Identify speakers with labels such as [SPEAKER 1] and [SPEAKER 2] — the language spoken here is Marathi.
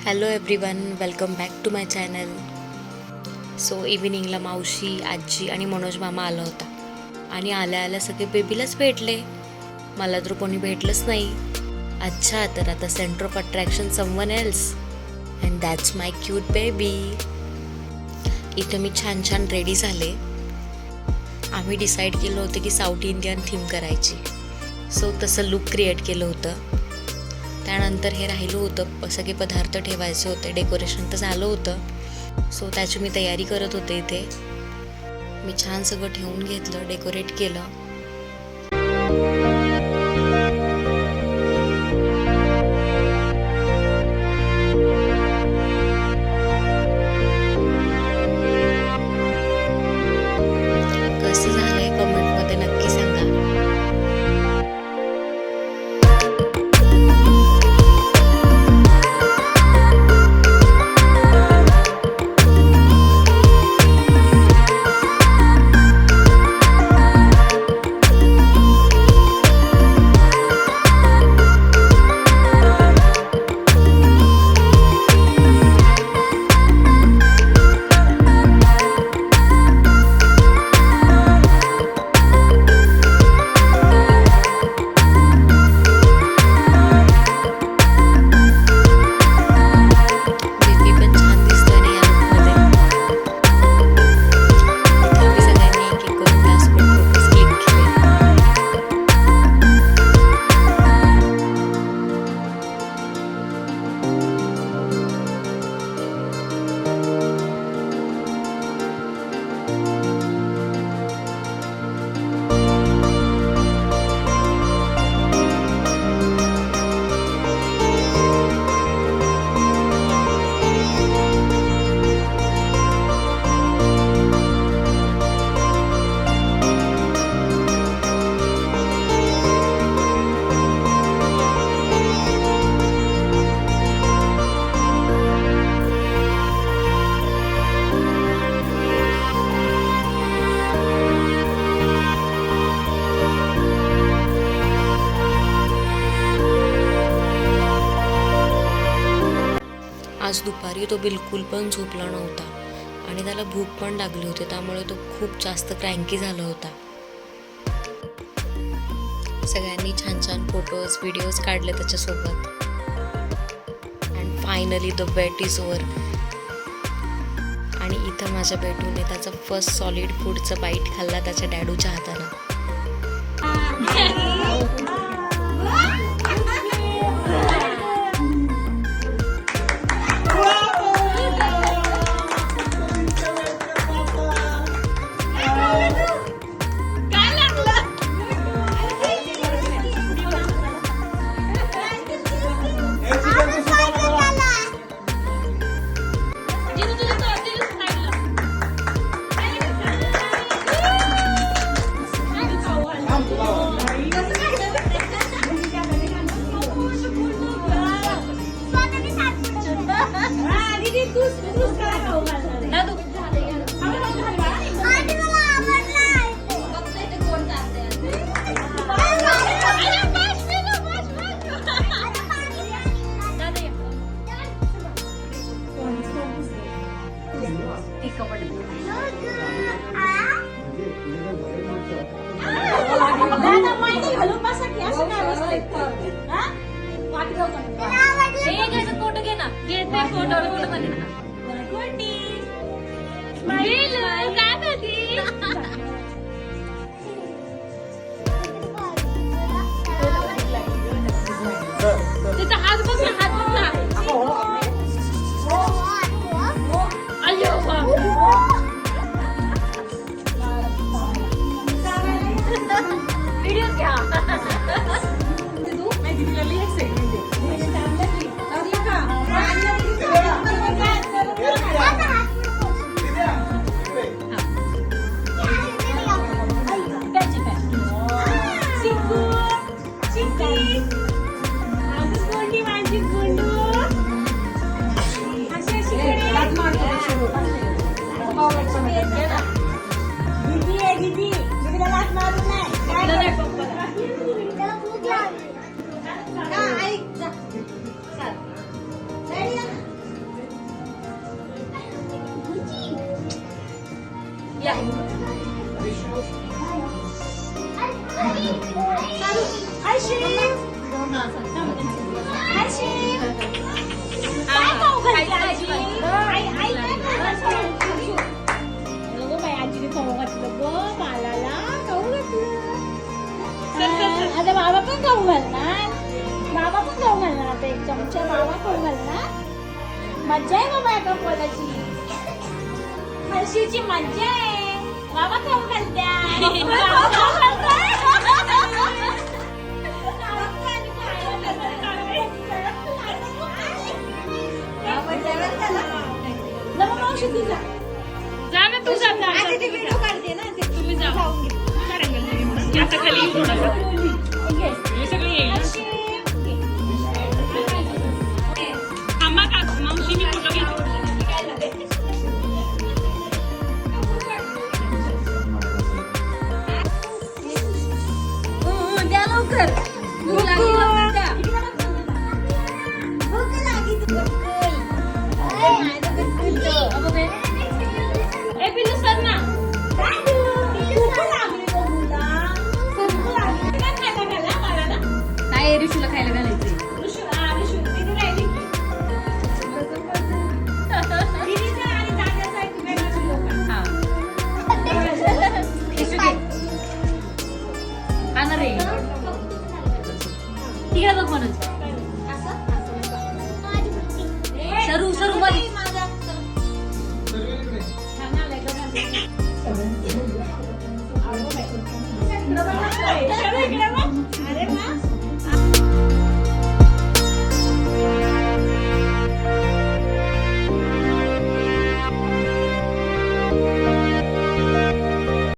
[SPEAKER 1] Hello everyone, welcome back to my channel. So इव्हिनिंगला मावशी, आजी आणि मनोज मामा आला होता आणि आल्या आल्या सगळे बेबीलाच भेटले. मला तर कोणी भेटलंच नाही. अच्छा, तर आता centre of attraction someone else and that's my cute baby. इथं मी छान छान रेडी झाले. आम्ही डिसाईड केलं होतं की साऊथ इंडियन थीम करायची. सो तसं लुक क्रिएट केलं होतं. त्यानंतर हे राहिलं होतं, सगळे पदार्थ ठेवायचे होते. डेकोरेशन तर झालं होतं. सो त्याची मी तयारी करत होते. इथे मी छान सगळं ठेवून घेतलं, डेकोरेट केलं. कसं झालंय कमेंटमध्ये नक्की सांगा. आज दुपारी तो बिलकुल पण झोपला नव्हता आणि त्याला भूक पण लागली होती. त्यामुळे तो खूप जास्त क्रँकी झाला होता. सगळ्यांनी छान छान फोटोज व्हिडिओज काढले त्याच्यासोबत. And finally the wait is over. आणि इथं माझ्या बेटूने त्याचा फर्स्ट सॉलिड फूडचं बाईट खाल्ला त्याच्या डॅडूच्या हातानं.
[SPEAKER 2] Chiku, Chiki, aku mau di या. हाय शिव. हाय शिव. काय खाऊ घालते आजी? आई आई काय खाऊ घालते? नको बाई आजीने खाऊ घातलं ग बालाला खाऊ घातलं. आता बाबा पण खाऊ घालणार. बाबा पण खाऊ घालणार आता एक चमचा बाबा खाऊ घालणार. मज्जा आहे बाबा एका पोलाची. हर्षीची मज्जा आहे. बाबा खाऊ घालत्या. बाबा खाऊ घालताय. नको मावशी तू जा.
[SPEAKER 3] जा ना तू जा.
[SPEAKER 2] आता ते व्हिडिओ काढते ना ते
[SPEAKER 3] तुम्ही जा.
[SPEAKER 2] जाऊन घे.
[SPEAKER 3] आता खाली येऊ नका. हे सगळे येईल. थांबा का मावशीने फोटो घेतला.
[SPEAKER 2] द्या लवकर. भूक लागली लवकर द्या. भूक लागली
[SPEAKER 3] ए पिल्लू सर ना.
[SPEAKER 2] भूक लागली गं मुला. भूक लागली. काय खायला घाला मला ना.
[SPEAKER 3] काय ऋषूला खायला घालायचं.
[SPEAKER 2] दीदी राहिली की. दीदीचं आणि दादाचं आहे तुम्ही वेगळं लोक.
[SPEAKER 3] हा खाणार रे. ठीक आहे बघ मनोज. सरू मध्ये